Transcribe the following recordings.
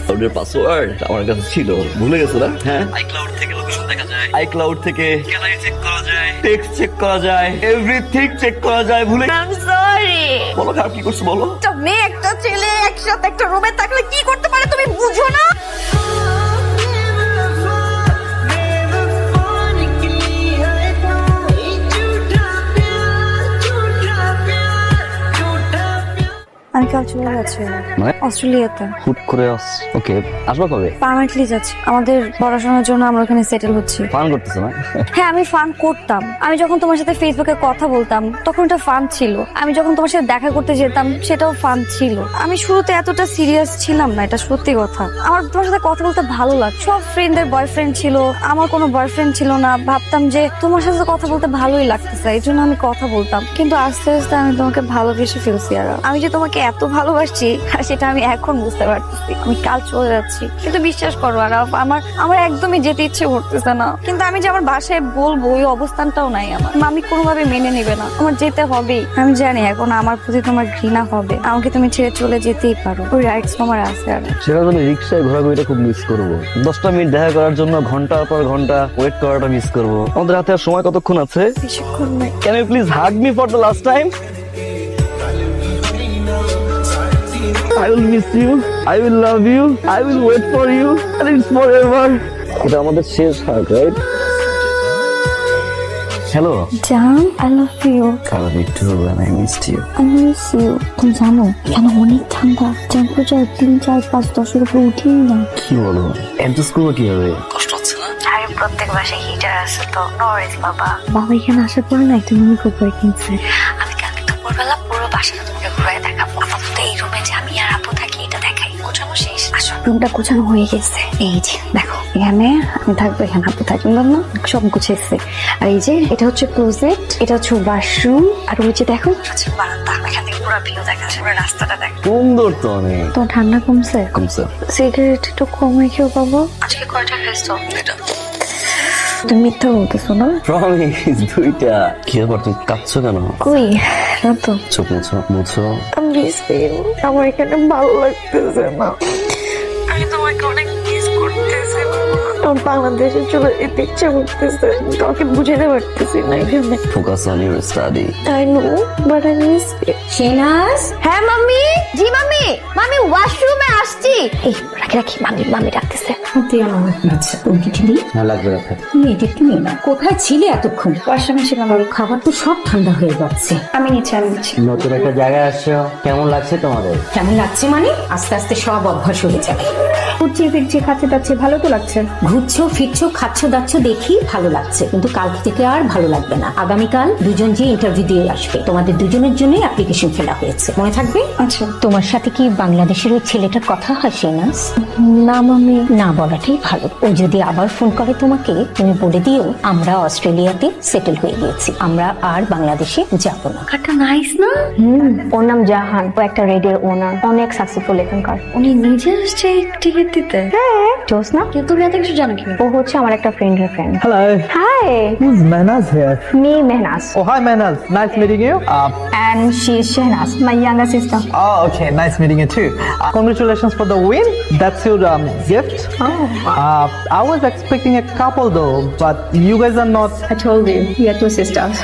ক্লাউডের password আমার কাছে ছিল, ভুলে গেছো না? হ্যাঁ, আইক্লাউড থেকে লোকেশন দেখা যায়, আইক্লাউড থেকে গ্যালারি চেক করা যায়, টেক্সট চেক করা যায়, এভরিথিং চেক করা যায়। ভুলে আই এম সরি। বলো খারাপ কি করছো বলো? একটা মেয়ে একটা ছেলে একসাথে একটা রুমে থাকলে কি করতে পারে তুমি বুঝো না? আমি কাল চলে যাচ্ছি মানে? অস্ট্রেলিয়াতে। হুট করে ওকে, আসবা কবে? পার্মানেন্টলি যাচ্ছি, আমাদের পড়াশোনার জন্য আমরা ওখানে সেটেল হচ্ছি। ফান করতেছো না? হ্যাঁ, আমি ফান করতাম। আমি যখন তোমার সাথে ফেসবুকে কথা বলতাম তখন এটা ফান ছিল। আমি যখন তোমার সাথে দেখা করতে যেতাম সেটাও ফান ছিল। আমি শুরুতে এতটা সিরিয়াস ছিলাম না, এটা সত্যি কথা। আমার তোমার সাথে কথা বলতে ভালো লাগে। সব ফ্রেন্ডদের বয়ফ্রেন্ড ছিল, আমার কোনো বয়ফ্রেন্ড ছিল না। ভাবতাম যে তোমার সাথে কথা বলতে ভালোই লাগতেছে, এই জন্য আমি কথা বলতাম। কিন্তু আস্তে আস্তে আমি তোমাকে ভালোবেসে ফেলছি। আর আমি যে তোমাকে এত ভালোবাসছি সেটা আমি এখন বুঝতে পারতেছি। আমি কাল চলে যাচ্ছি, কিন্তু বিশ্বাস করো আর আমার একদমই যেতে ইচ্ছে করতেছে না। কিন্তু আমি যে আমার বাসায় বলবো ওই অবস্থানটাও নাই আমার। মামি কোনোভাবে মেনে নেবে না, আমার যেতে হবেই। আমি জানি এখন আমার প্রতি তোমার ঘৃণা হবে, আমাকে তুমি ছেড়ে চলে যেতেই পারো। ওই রাইটস আমার আছে। আর সেটা আমি রিক্সায় ঘোরাঘুরিটা খুব মিস করবো। 10টা মিনিট দেখা করার জন্য ঘন্টার পর ঘন্টা ওয়েট করাটা মিস করবো। আমাদের হাতে আর সময় কতক্ষণ আছে? বেশিক্ষণ নাই। Can you please hug me for the last time? I will miss you, I will love you, I will wait for you, and it's forever. এটা আমাদের শেষ হাগ, রাইট? হ্যালো জান, I love you. I love you too, and I missed you. I miss you. তুমি জানো কেন অনেক ঠান্ডা, temperature 3, 4, 5, 10 এর উপরে উঠেই না। কি বলো? অ্যাডজাস্ট করবো কিভাবে? কষ্ট হচ্ছে না? আরে প্রত্যেক বাসায় হিটার আছে তো, নো ওয়ারিজ বাবা। বাবা এখানে আসার পরে না একটা মিনি কুপার কিনছে। আমি কালকে দুপুরবেলা পুরো বাসাটা তোমাকে ঘুরে দেখাবো। আপাতত এই রুমে যে আমি আর আপু থাকি এটা দেখাই। গোছানো শেষ, আসো। রুমটা গোছানো হয়ে গেছে। এই যে দেখো, এখানে আমি থাকবো, এখানে আপু থাকবেন না, সব গুছিয়েছে। আর এই যে এটা হচ্ছে ক্লোজেট, এটা হচ্ছে ওয়াশরুম, আর ওই যে দেখো হচ্ছে বারান্দা। এখান থেকে পুরো ভিউ দেখা যাচ্ছে, পুরো রাস্তাটা দেখো। সুন্দর তো অনেক। তো ঠান্ডা কমছে? কমছে। সিগারেট একটু কম রেখেও পাবো। আজকে কয়টা খেয়েছো? এটা তুমি মিথ্যা বলতেছো না? প্রমিস, 2টা। কি ব্যাপার, তুমি কাঁদছো কেন? কই না তো। চোখ মুছো, মুছো। আমার এখানে ভালো লাগতেছে না। আমি তোমাকে অনেক মিস করতেছি। আমার বাংলাদেশে চলে যেতে ইচ্ছে করতেছে, তোমাকে বুঝাতে পারতেছি না এখানে। Focus on your study. I know, but I miss you. Shehnaz, হ্যাঁ মাম্মি। জি মাম্মি, মাম্মি ওয়াশরুমে আসছি। এই রাখি মাম্মি ডাকতেছে। আচ্ছা তুমি কি দিদি? না লাগবে রাখা। তুমি এটা একটু নিয়ে না। কোথায় ছিলে এতক্ষণ? ওয়াশরুমে ছিলাম। খাবার তো সব ঠান্ডা হয়ে যাচ্ছে। আমি নিচ্ছি। নতুন একটা জায়গায় আসছো, কেমন লাগছে তোমাদের? কেমন লাগছে মানে? আস্তে আস্তে সব অভ্যাস হয়ে যাবে। ঘুরছি ফিরছি খাচ্ছে দাচ্ছে, ভালো তো লাগছে। ঘুরছো ফিরছো খাচ্ছ দাচ্ছ দেখি ভালো লাগছে, কিন্তু কালকে থেকে আর ভালো লাগবে না। আগামীকাল দুজন যে ইন্টারভিউ দিয়ে আসবে, তোমাদের দুজনের জন্য অ্যাপ্লিকেশন ফেলা হয়েছে, মনে থাকবে? আচ্ছা। তোমার সাথে কি বাংলাদেশের ওই ছেলেটার কথা হয় শেনাজ? না মাম্মি। না বলাটাই ভালো। ও যদি আবার ফোন করে তোমাকে, তুমি বলে দিও আমরা অস্ট্রেলিয়াতে সেটেল হয়ে গিয়েছি, আমরা আর বাংলাদেশে যাব না। কাটা নাইস না? ওর নাম জাহান, ও একটা রেডিওর ওনার, অনেক সাকসেসফুল এখানকার। উনি নিজে আসছে টিকিট দিতে? হ্যাঁ, জোস না? কিন্তু তুমি এত কিছু জানো কি? ও হচ্ছে আমার একটা ফ্রেন্ডের friend. Hello, hi, who's Mehnaz here? Me Mehnaz, Oh, hi Mehnaz. Nice meeting you. and she is Shehnaz, my younger sister. Oh, okay. Nice meeting you too. Congratulations for the win. That's your gift. I was expecting a couple though, but you guys are not. I told you, we are two sisters.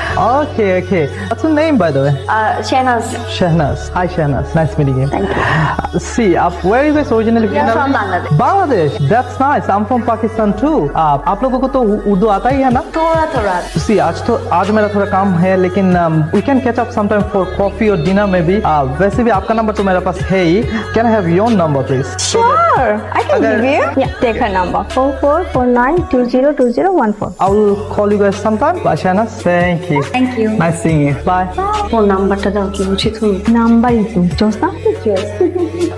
Okay, okay. What's your name, by the way? Shehnaz. Shehnaz. Hi, Shehnaz. Nice meeting you. Thank you. See, where are you guys originally We are from Bangladesh. Bangladesh. That's nice. I'm from Pakistan too. आप लोगों को तो उर्दू आता ही है ना? थोड़ा See, आज मेरा थोड़ा काम है, लेकिन we can catch up sometime for coffee or dinner maybe. वैसे भी आपका नंबर तो मेरे पास है ही. Can I have your number, please? Sure, I can Agar- give you. Yeah, take her number. 4449202014. I will call you guys sometime. Bye, Shahnaz. Thank you. Thank you. Nice seeing you. Bye. Phone নাম্বারটা দাও, কি বুঝি তুমি? নাম্বারই তো জোস না?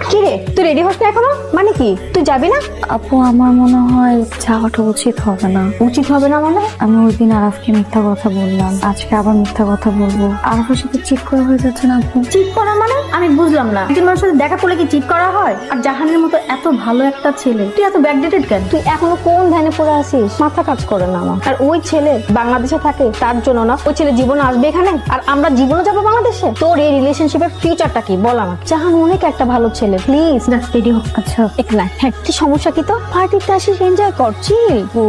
কি রে, তুই রেডি হস না এখনো? মানে কি, তুই যাবি না? আপু আমার মনে হয় যাওয়াটা উচিত হবে না। উচিত হবে না মানে? আমি ওই দিন আরাফকে মিথ্যা কথা বললাম, আজকে আবার মিথ্যা কথা বলবো। আরাফের সাথে চিট করা হয়ে যাচ্ছে না আপু? চিট করা মানে? আমি বুঝলাম না। একজন মানুষের সাথে দেখা করলে কি চিট করা হয়? আর জাহানের মতো এত ভালো একটা ছেলে, তুই এত ব্যাকডেটেড কেন? তুই এখনো কোন ধ্যানে পড়ে আছিস? মাথা কাজ করে না আমার। আর ওই ছেলে বাংলাদেশে থাকে তার জন্য না, ওই ছেলে জীবনে আসবে এখানে আর আমরা জীবনে যাবো বাংলাদেশে? তোর এই রিলেশনশিপের ফিউচারটা কি বল আমার। জাহান অনেক একটা ভালো ছেলে, প্লিজ রেডি হোক। আচ্ছা একটু না, হ্যাঁ কি সমস্যা কি তো পার্টিতে আসিস এনজয় করছি ও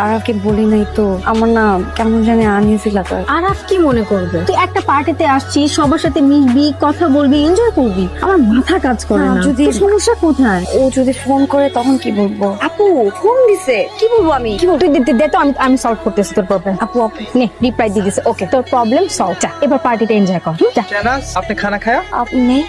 আরাফকে বলি নাই তো, আমার না কেমন জানি আনইজি লাগে। আরাফ কি মনে করবে? তুই একটা পার্টিতে আসছিস, সবার সাথে মিশবি, কথা বলবি, এনজয় করবি। আমার মাথা কাজ করে না। যদি তোর সমস্যা কোথায়? ও যদি ফোন করে তখন কি বলবো? আপু ফোন দিছে, কি বলবো আমি? কি বলবো? তুই দে তো, আমি সলভ করতেছি তোর প্রবলেম। আপু আপু নে রিপ্লাই দিয়ে দিছে, ওকে তোর প্রবলেম সলভ। যা এবার পার্টিতে এনজয় কর, যা। शहनाज आपने खाना खाया? আপু নেই।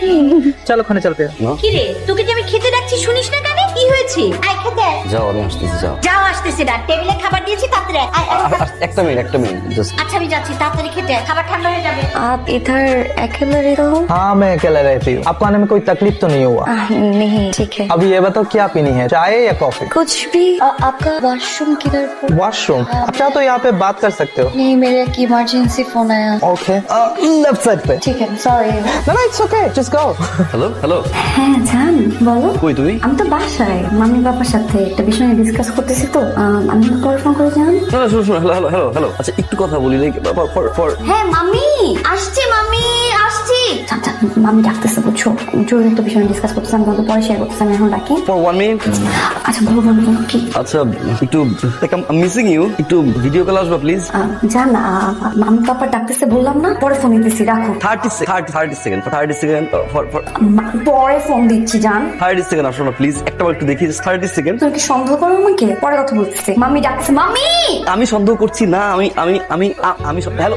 चलो खाने चलते हैं। কিরে তোকে যে আমি খেতে ডাকছি শুনিস না কেন? কি হয়েছে? আয় খেতে আয়। যাও, আমি আসতেছি, যাও। যাও আসতেছি না, টেবিলে খাবার দিয়েছি তাড়াতাড়ি আয়। আয়, আয়, আয়। একটা মিনিট জাস্ট। আচ্ছা আমি যাচ্ছি, তাড়াতাড়ি খেতে আয়, খাবার ঠান্ডা হয়ে যাবে। आप इधर अकेले रह रहे हो? हाँ मैं अकेला रहती हूँ। आपको आने में कोई तकलीफ तो नहीं हुआ? नहीं ठीक है। अब ये बताओ क्या पीनी है, चाय या कॉफी? कुछ भी। आपका वॉशरूम किधर पर? वॉशरूम? अच्छा तो यहाँ पे बात कर सकते हो। नहीं मेरे एक इमरजेंसी फोन आया। ओके लेफ्ट साइड पे। ठीक है sorry. No, it's okay, just go. Hello. হ্যাঁ জান বলো। কই তুমি? আমি তো বাসায় মাম্মি বাবার সাথে একটা বিষয় নিয়ে ডিসকাস করতেছি তো, আমি পরে ফোন করে জান। না শুনো, হ্যালো। আচ্ছা একটু কথা বলি লাইক ফর হ্যাঁ মামি আসছি, মামি আসছি। মাম্মি ডাকতেছে বুঝছো, জরুরি একটা বিষয় ডিসকাস করতেছি, আমি তোমাকে পরে শেয়ার করতেছি, আমি এখন ডাকি। For 1 minute. আচ্ছা বলো কি? আচ্ছা একটু মিসিং ইউ, একটু ভিডিও কল আসবা প্লিজ। জান মাম্মি পাপা ডাকতেছে বললাম না, পরে ফোন দিতেছি, রাখো। 30 সেকেন্ড ফর পরে ফোন দিচ্ছি জান। 30 সেকেন্ড আসো না প্লিজ, একটা বার একটু দেখি 30 সেকেন্ড। তুমি কি সন্দেহ করো আমাকে? পরে কথা বলতেছি, মাম্মি ডাকতেছে। মাম্মি আমি সন্দেহ করছি না, আমি হ্যালো।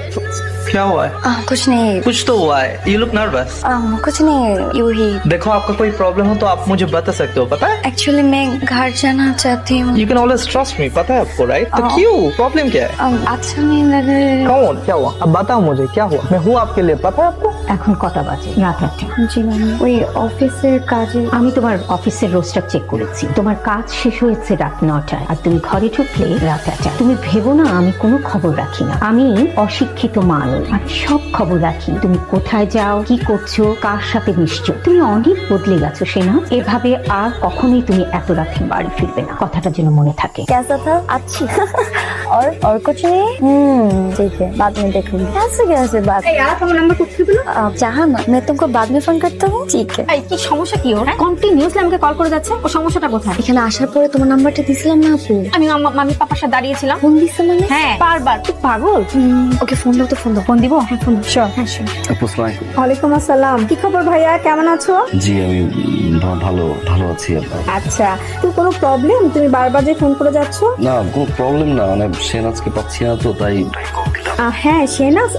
क्या हुआ है? कुछ नहीं। कुछ तो हुआ है, you look nervous। कुछ नहीं यूं ही। देखो आपका कोई प्रॉब्लम हो तो आप मुझे बता सकते हो, पता है? एक्चुअली मैं घर जाना चाहती हूँ। You can always trust me, पता है आपको, राइट? तो क्यों, प्रॉब्लम क्या है? अच्छा नहीं लग रहा। कौन, क्या हुआ? अब बताओ मुझे क्या हुआ, मैं हूँ आपके लिए, पता है आपको? এখন কটা বাজে? রাত 8টা। জি মামি ওই অফিসের কাজে। আমি তোমার অফিসের রোস্টার চেক করেছি, তোমার কাজ শেষ হয়েছে রাত 9টায় আর তুমি ঘরে ঢুকলে রাত 8টায়। তুমি ভেবো না আমি কোনো খবর রাখি না, আমি অশিক্ষিত মানুষ, আমি সব খবর রাখি। তুমি কোথায় যাও, কি করছো, কার সাথে মিশছো। তুমি অনেক বদলে গেছো সেনা, এভাবে আর কখনোই তুমি এত রাতে বাড়ি ফিরবে না, কথাটা যেন মনে থাকে। कैसा था? अच्छी। और कुछ नहीं। ठीक है बाद में देखूंगी। कैसे बात? এই আরাফ আমার নাম্বার কোথায় পেলো? जहाँ मैं तुमको बाद में फोन करता हूँ। ठीक है। এই কি সমস্যা কি ওর? কন্টিনিউসলি আমাকে কল করে যাচ্ছে, ও সমস্যাটা কোথায়? এখানে আসার পরে তোমার নাম্বারটা দিছিলাম না আপু? আমি মাম্মি পাপার সাথে দাঁড়িয়েছিলাম। ফোন দিছে মানে? হ্যাঁ বারবার। তুই পাগল? ওকে ফোন দাও তো, ফোন দাও। ফোন দিব? হ্যাঁ ফোন শিওর। হ্যাঁ শিওর। আসসালামু আলাইকুম। ওয়ালাইকুম আসসালাম। কি খবর ভাইয়া, কেমন আছো? জি আমি ভালো আছি। আপনার? আচ্ছা তুই কোনো প্রবলেম? তুমি বারবার যে ফোন করে যাচ্ছ? না কোনো প্রবলেম না, মানে সেনাজকে পাচ্ছি না তো তাই। হ্যাঁ সেনাস,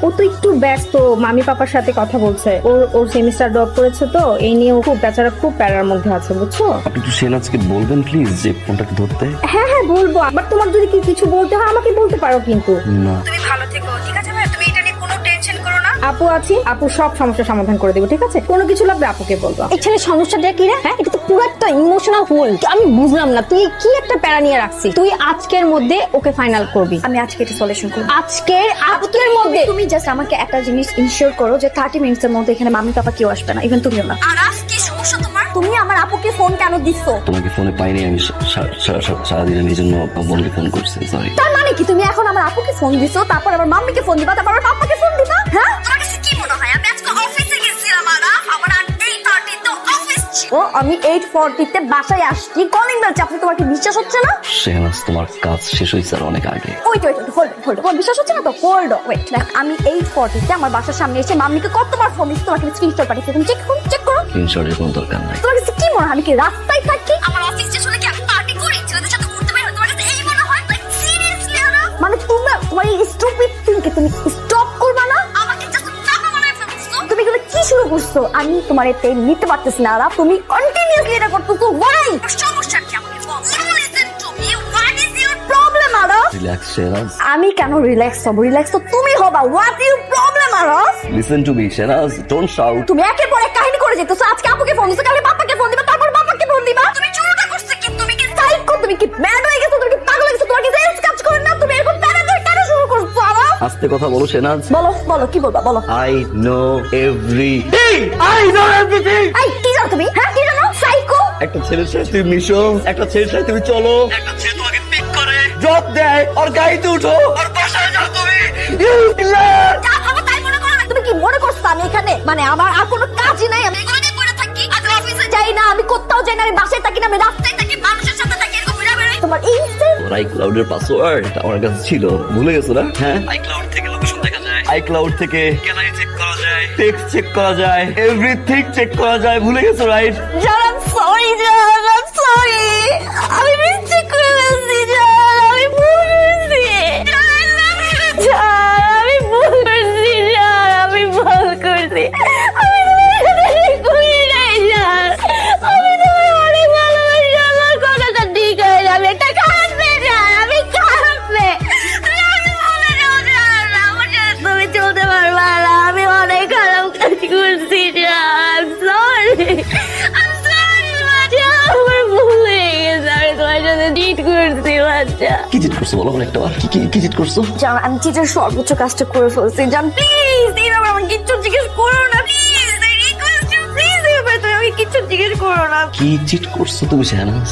ও তো একটু ব্যস্ত, মামি পাপার সাথে কথা বলছে। ওর সেমিস্টার ড্রপ করেছে তো এই নিয়ে ও খুব বেচারা খুব প্যারার মধ্যে আছে বুঝছো। আপনি একটু সেনাজকে বলবেন প্লিজ যে ফোনটাকে ধরতে। হ্যাঁ বলবো, আবার তোমার যদি কিছু বলতে হয় আমাকে বলতে পারো কিন্তু। না তুমি ভালো থেকো ঠিক আছে ভাই, তুমি এটা নিয়ে কোনো টেনশন করো না। আপু আছি, আপু সব সমস্যার সমাধান করে দেবো ঠিক আছে। কোনো কিছু লাগবে আপুকে বলবো। এই ছেলের সমস্যাটা কি রে? হ্যাঁ এটা তো পুরো একটা ইমোশনাল হোল। আমি বুঝলাম না তুই কি একটা প্যারা নিয়ে রাখছিস। তুই আজকের মধ্যে ওকে ফাইনাল করবি। আমি আজকে এটা সলিউশন করব। আজকের মধ্যে তুমি জাস্ট আমাকে একটা জিনিস ইনশিওর করো যে 30 মিনিটের মধ্যে এখানে মাম্মি পাপা কেউ আসবে না, ইভেন তুমিও না। আরাফ কি সমস্যা তোমার? তুমি আমার আপুকে ফোন কেন দিছো? তোমাকে ফোনে পাইনি আমি, সারাদিন আমি এই জন্য বোনকে ফোন করছি, সরি। তার মানে কি তুমি এখন আমার আপুকে ফোন দিছো, তারপর আমার মাম্মিকে ফোন দিবা, তারপর আমার পাপাকে ফোন দিবা? হ্যাঁ তোমার কাছে কি মনে হয় আমি আজকে অফিসে গেছিলাম আরাফ, আমার 8:30 তে অফিস ছিল, আমি 8:40 তে বাসায় আসছি, কলিং বেল চাপতে তোমার কি বিশ্বাস হচ্ছে না? শেহনাজ তোমার কাজ শেষ হয়েছে আর অনেক আগে। ওয়েট হোল্ড তোমার বিশ্বাস হচ্ছে না তো? হোল্ড ওয়েট, আমি 8:40 তে আমার বাসার সামনে এসে মাম্মিকে কতবার ফোন দিচ্ছি, তোমাকে স্ক্রিনশট পাঠিয়েছি, তুমি চেক করো। স্ক্রিনশটের কোনো দরকার নাই। তোমার কাছে কি মনে হয় আমি কি রাস্তায় থাকি? আমার অফিস শেষ হলে কি আমি পার্টি করি, ছেলেদের সাথে ঘুরতে বের হই? তোমার কাছে এই মনে হয়? লাইক সিরিয়াসলি আরাফ, মানে তোমার এই স্টুপিড থিংকে তুমি স্টপ করবা না? আমাকে জাস্ট চাপা বানায় ফেলছো। তুমি এগুলো কি শুরু করছো? আমি তোমার এতে নিতে পারতেছি না আরাফ, তুমি কন্টিনিউয়াসলি এটা করতেছো। ওয়াই? সমস্যা কি? আমাকে বল। Listen to me, what is your problem Araf? Relax Shehnaz. আমি কেন রিল্যাক্স হব? রিল্যাক্স তো তুমি হবা। What is your problem Araf? Listen to me Shehnaz, don't shout. তুমি একের পর এক কাহিনী করে যেতেছো। আজকে আপুকে ফোন দিছো, কালকে পাপাকে ফোন দিবা, তারপর বাবাকে ফোন দিবা। তুমি চুরুটা করছো কি? তুমি কি সাইকো? তুমি কি ম্যাড হয়ে গেছো? তুমি কি পাগল হয়ে গেছো? তোমার কি সেন্স কাজ করে না? তুমি এরকম প্যারাগ্রাফ কেন শুরু করছো আরাফ? আস্তে কথা বলো শেহনাজ। বলো কি বলবা বলো। I know everything. এই কি জানো তুমি? হ্যাঁ কি জানো? সাইকো। একটা ছেলের সাথে তুমি মিশো, একটা ছেলের সাথে তুমি চলো, একটা ছেলে তোমাকে পিক করে, ড্রপ দেয়, আর গাড়িতে উঠো, আর বাসায় যাও তুমি। যা ভাবো তাই মনে করো না। তুমি কি মনে করছো আমি এখানে মানে আমার আর কোনো কাজই নাই, আমি এগুলো নিয়ে পড়ে থাকি? আজ অফিসে যাই যাই না, আমি কোথাও যাই না, আমি বাসায় থাকি না, আমি রাস্তায় থাকি, মানুষের সাথে থাকি, এরকম ঘুরে বেড়াই। তোমার এই তোর iCloud-এর পাসওয়ার্ড আমার কাছে ছিল, ভুলে গেছো না? হ্যাঁ, iCloud থেকে লোকেশন দেখা যায়, iCloud থেকে গ্যালারি চেক করা যায়, টেক্সট চেক করা যায়, এভরিথিং চেক করা যায়, ভুলে গেছো রাইট? জান, I'm sorry, জান, I'm sorry. আমি মিথ্যে করে ফেলছি, জান, আমি ভুল করছি। জান, I love you, জান, আমি ভুল করছি, জান, আমি ভুল করছি। আমি তোমার সাথে ঠিক করি নাই, জান। আমি তোমার অনেক ভালোবাসি, আমার কথাটা ঠিক হয় না। আমি একটা খারাপ মেয়ে, জান, আমি খারাপ মেয়ে। জান, ভুলে যাও, জান, আমার সাথে তুমি চলতে পারবা না। আমি অনেক খারাপ কাজ করছি, জান, I'm sorry. I'm sorry, বাচ্চা, আমার ভুল হয়ে গেছে। আমি তোমার সাথে চিট করছি, বাচ্চা। কি চিট করছো বলো আমার একটা বার, কি চিট করছো? জান, আমি চিটের সর্বোচ্চ কাজটা করে ফেলছি। জান, প্লিজ এইভাবে আমার কিচ্ছু জিজ্ঞেস করো না, please, I request you, please এইভাবে তুমি আমাকে কিচ্ছু জিজ্ঞেস করো না। কি চিট করছো তুমি শাহনাজ?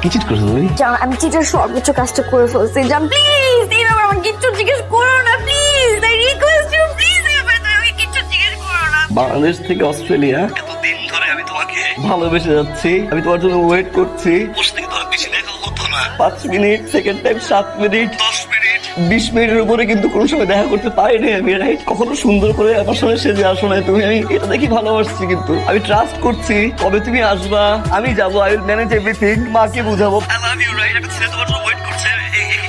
কি চিট করছো তুমি? জান, আমি চিটের সর্বোচ্চ কাজটা করে ফেলছি। জান, প্লিজ এইভাবে আমার কিচ্ছু জিজ্ঞেস করো না, please, I request you, please এইভাবে তুমি আমাকে কিচ্ছু জিজ্ঞেস করো না। বাংলাদেশ থেকে অস্ট্রেলিয়া এতদিন ধরে আমি তোমাকে ভালোবেসে যাচ্ছি, আমি তোমার জন্য ওয়েট করছি। বসে থেকে তোমার বেশি দেখা হতো না, 5 minute, second time 7 minute, 10 minute, 20 মিনিটের উপরে কিন্তু কোনো সময় দেখা করতে পারিনি আমি, রাইট? কখনো সুন্দর করে আমার সামনে সেজে আসো না তুমি, আমি এটা দেখি ভালোবাসছি, কিন্তু আমি ট্রাস্ট করছি কবে তুমি আসবা, আমি যাবো, আই উইল ম্যানেজ এভরিথিং, মাকে বুঝাবো। I love you, right? একটা ছেলে তোমার জন্য ওয়েট করছে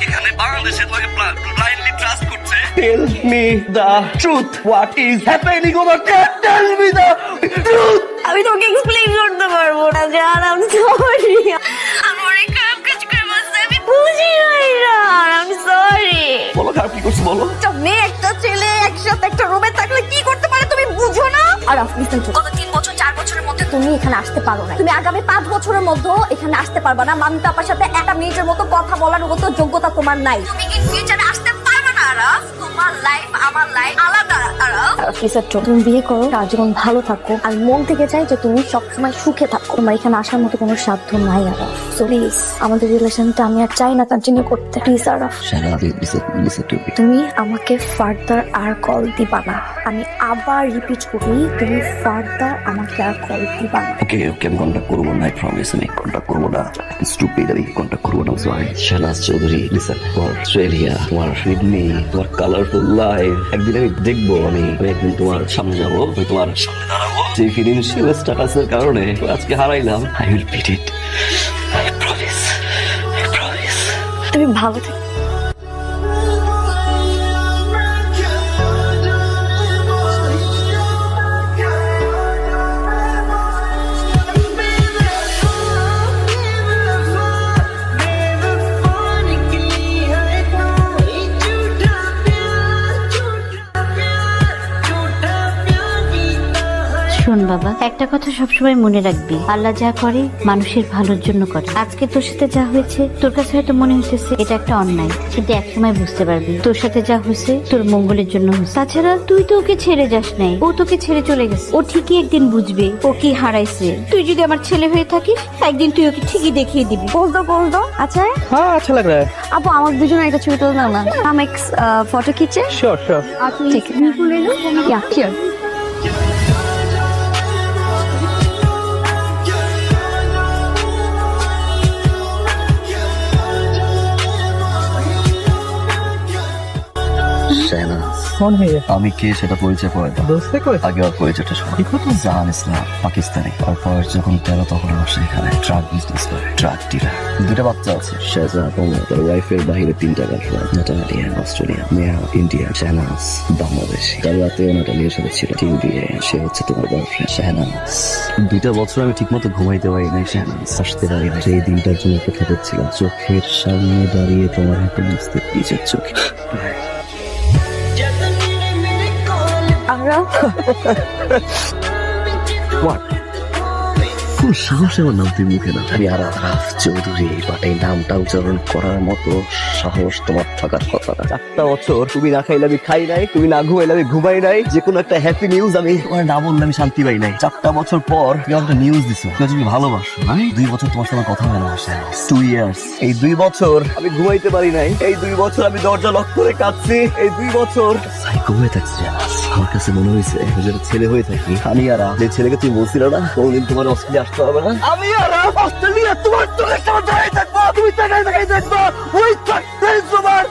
এখানে বাংলাদেশে, তোমাকে ব্লাইন্ডলি ট্রাস্ট করছে। Tell me the truth, what is happening over there, tell me the truth. আমি তোমাকে এক্সপ্লেইন করতে পারবো না, জান, আমি সরি। আমি অনেক খারাপ কাজ করে বসছি, আমি বুঝি নাই, জান, আমি সরি। বলো খারাপ কি করছো বলো? একটা মেয়ে, একটা ছেলে একসাথে একটা রুমে থাকলে কি করতে পারে তুমি বুঝো না? আর লিসেন টু, গত 3 বছর 4 বছরের মধ্যে তুমি এখানে আসতে পারো না, তুমি আগামী 5 বছরের মধ্যেও এখানে আসতে পারবা না। মামি পাপার সাথে একটা মিনিটের মতো কথা বলার মতো যোগ্যতা তোমার নাই। তুমি কি ফিউচারে আসতে পারবে না, আরাফ? তোমার লাইফ আমার লাইফ আলাদা, আরাফ। লিসেন টু, তুমি বিয়ে করো, সারা জীবন ভালো থাকো, আর মন থেকে চাই যে তুমি সবসময় সুখে থাকো। তোমার এখানে আসার মতো কোনো সাধ্য নাই, আরাফ। সো প্লিজ, আমাদের রিলেশনটা আমি আর চাই না কন্টিনিউ করতে, please Araf. Shahnaz, listen to me. তুমি আমাকে ফার্দার আর কল দিবা না, আমি আবার রিপিট করি, তুমি ফার্দার আমাকে আর কল দিবা না। ওকে আমি কন্ট্যাক্ট করবো না, আই প্রমিস, আমি কন্ট্যাক্ট করবো না, স্টুপিড, আমি কন্ট্যাক্ট করবো না, সরি। শাহনাজ চৌধুরী, লিসেন, তোমার অস্ট্রেলিয়া, তোমার সিডনি, তোমার কালারফুল লাইফ, একদিন আমি দেখবো, আমি একদিন তোমার সামনে যাবো, আমি তোমার সামনে দাঁড়াবো। যে ফিনান্সিয়াল স্ট্যাটাসের কারণে আজকে হারাইলাম, I will beat it, I promise, I promise. তুমি ভালো থেকো। শোন বাবা, একটা কথা সবসময় মনে রাখবি, আল্লাহ যা করে মানুষের ভালোর জন্য করে। আজকে তোর সাথে যা হয়েছে তোর কাছে হয়তো মনে হইতেছে এটা একটা অন্যায়, কিন্তু একসময় বুঝতে পারবি তোর সাথে যা হয়েছে তোর মঙ্গলের জন্য হয়েছে। তাছাড়া তুই তো ওকে ছেড়ে যাস নাই, ও তোকে ছেড়ে চলে গেছে। ও ঠিকই একদিন বুঝবে ও কি হারাইছে। তুই যদি আমার ছেলে হয়ে থাকিস, একদিন তুই ওকে ঠিকই দেখিয়ে দিবি। बोल दो अच्छा है। हाँ, अच्छा लग रहा है। আপু আমার দুজনের একটা ছবি তুলে দাও না, हम एक फोटो खींचे। Sure sure. ठीक है, या श्योर। শাহনাজ, कौन है ये? আমি কে সেটা পরিচয় করে দাও। दोस्त है कोई? আগে আর পরিচয়টা শোনো। জাহান ইসলাম, পাকিস্তানি। আর বয়স যখন 13 তখন আমার সেখানে ট্রাক বিজনেস করে, ট্রাক ডিলার। 2টা বাচ্চা আছে, শাহজাহান, তার ওয়াইফের বাইরে 3টা গার্লফ্রেন্ড, নাটালিয়া অস্ট্রেলিয়া, মেয়া ইন্ডিয়া, শাহনাজ বাংলাদেশি। কাল রাতেও নাটালিয়ার সাথে ছিল, টিম দিয়ে। সে হচ্ছে তোমার বয়ফ্রেন্ড শাহনাজ। 2টা বছর আমি ঠিক মতো ঘুমাইতে পারি নাই শাহনাজ, আসতে পারি না। সেই দিনটার জন্য অপেক্ষা করছিলাম, চোখের সামনে দাঁড়িয়ে তোমার হাতে বুঝতে নিজের চোখে। আরাফ, কোন সাহসে আমার নাম তুই মুখে না? আমি আরাফ চৌধুরী, বাট এই নামটা উচ্চারণ করার মতো সাহস তোমার থাকার কথা না। 4টা বছর তুমি না খাইলে আমি খাই নাই, তুমি না ঘুমাইলে আমি ঘুমাই নাই। যে কোনো একটা হ্যাপি নিউজ আমি তোমার না বললে আমি শান্তি পাই নাই। 4টা বছর পর তুমি একটা নিউজ দিছো, তুমি ভালোবাসো। 2 বছর তোমার সঙ্গে কথা হয় না, 2 ইয়ার্স। এই 2 বছর আমি ঘুমাইতে পারি নাই, এই 2 বছর আমি দরজা লক করে কাঁদছি, এই 2 বছর সাইকো হয়ে থাকছি। আমার কাছে মনে হয়েছে যেটা ছেলে হয়ে থাকি আমি আর যে ছেলেকে তুমি বলছিলে না কোনদিন তোমার অস্ট্রেলিয়া আসতে হবে না, আমি আর অস্ট্রেলিয়া তোমার চোখের সামনে দাঁড়িয়ে থাকবো, তুমি তাকাই থাকবো, ওই থাকতে তোমার